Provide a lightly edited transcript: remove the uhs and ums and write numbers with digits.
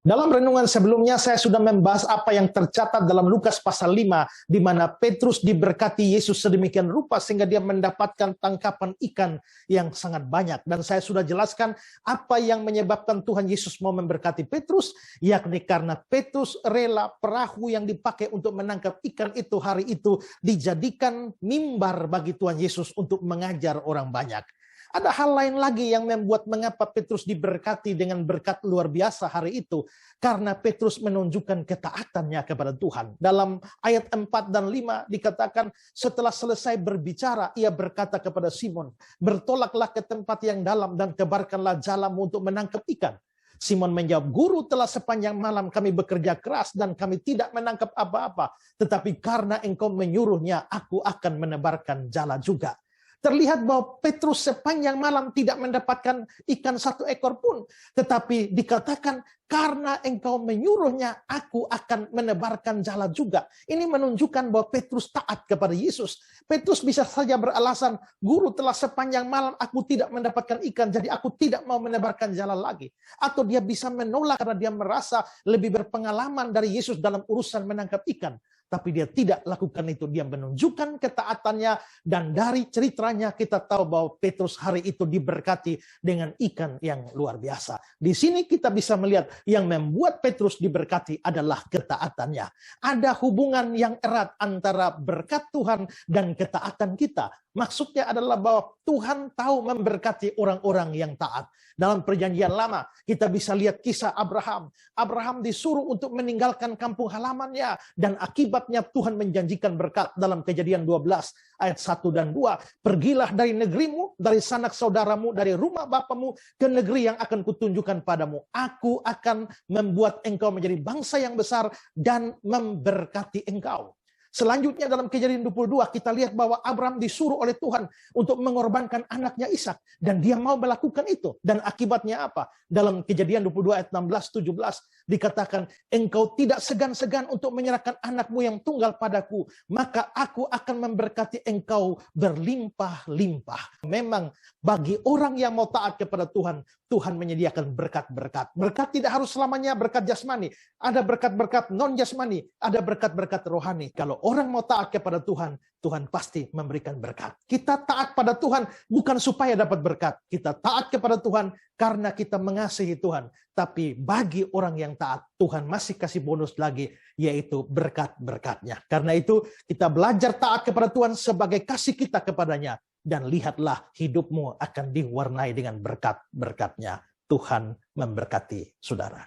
Dalam renungan sebelumnya saya sudah membahas apa yang tercatat dalam Lukas pasal 5, di mana Petrus diberkati Yesus sedemikian rupa sehingga dia mendapatkan tangkapan ikan yang sangat banyak. Dan saya sudah jelaskan apa yang menyebabkan Tuhan Yesus mau memberkati Petrus, yakni karena Petrus rela perahu yang dipakai untuk menangkap ikan itu hari itu dijadikan mimbar bagi Tuhan Yesus untuk mengajar orang banyak. Ada hal lain lagi yang membuat mengapa Petrus diberkati dengan berkat luar biasa hari itu. Karena Petrus menunjukkan ketaatannya kepada Tuhan. Dalam ayat 4 dan 5 dikatakan setelah selesai berbicara, ia berkata kepada Simon, "Bertolaklah ke tempat yang dalam dan tebarkanlah jalamu untuk menangkap ikan." Simon menjawab, "Guru, telah sepanjang malam kami bekerja keras dan kami tidak menangkap apa-apa. Tetapi karena engkau menyuruhnya, aku akan menebarkan jala juga." Terlihat bahwa Petrus sepanjang malam tidak mendapatkan ikan satu ekor pun. Tetapi dikatakan, karena engkau menyuruhnya, aku akan menebarkan jala juga. Ini menunjukkan bahwa Petrus taat kepada Yesus. Petrus bisa saja beralasan, "Guru, telah sepanjang malam aku tidak mendapatkan ikan, jadi aku tidak mau menebarkan jala lagi." Atau dia bisa menolak karena dia merasa lebih berpengalaman dari Yesus dalam urusan menangkap ikan. Tapi dia tidak lakukan itu. Dia menunjukkan ketaatannya. Dan dari ceritanya kita tahu bahwa Petrus hari itu diberkati dengan ikan yang luar biasa. Di sini kita bisa melihat yang membuat Petrus diberkati adalah ketaatannya. Ada hubungan yang erat antara berkat Tuhan dan ketaatan kita. Maksudnya adalah bahwa Tuhan tahu memberkati orang-orang yang taat. Dalam perjanjian lama kita bisa lihat kisah Abraham. Abraham disuruh untuk meninggalkan kampung halamannya. Dan akibatnya Tuhan menjanjikan berkat dalam Kejadian 12 ayat 1 dan 2. "Pergilah dari negerimu, dari sanak saudaramu, dari rumah bapamu ke negeri yang akan kutunjukkan padamu. Aku akan membuat engkau menjadi bangsa yang besar dan memberkati engkau." Selanjutnya dalam Kejadian 22 kita lihat bahwa Abraham disuruh oleh Tuhan untuk mengorbankan anaknya Ishak. Dan dia mau melakukan itu. Dan akibatnya apa? Dalam Kejadian 22 ayat 16-17 dikatakan, "Engkau tidak segan-segan untuk menyerahkan anakmu yang tunggal padaku. Maka aku akan memberkati engkau berlimpah-limpah." Memang bagi orang yang mau taat kepada Tuhan, Tuhan menyediakan berkat-berkat. Berkat tidak harus selamanya berkat jasmani. Ada berkat-berkat non-jasmani. Ada berkat-berkat rohani. Kalau orang mau taat kepada Tuhan, Tuhan pasti memberikan berkat. Kita taat pada Tuhan bukan supaya dapat berkat. Kita taat kepada Tuhan karena kita mengasihi Tuhan. Tapi bagi orang yang taat, Tuhan masih kasih bonus lagi, yaitu berkat-berkatnya. Karena itu kita belajar taat kepada Tuhan sebagai kasih kita kepadanya. Dan lihatlah hidupmu akan diwarnai dengan berkat-berkatnya. Tuhan memberkati saudara.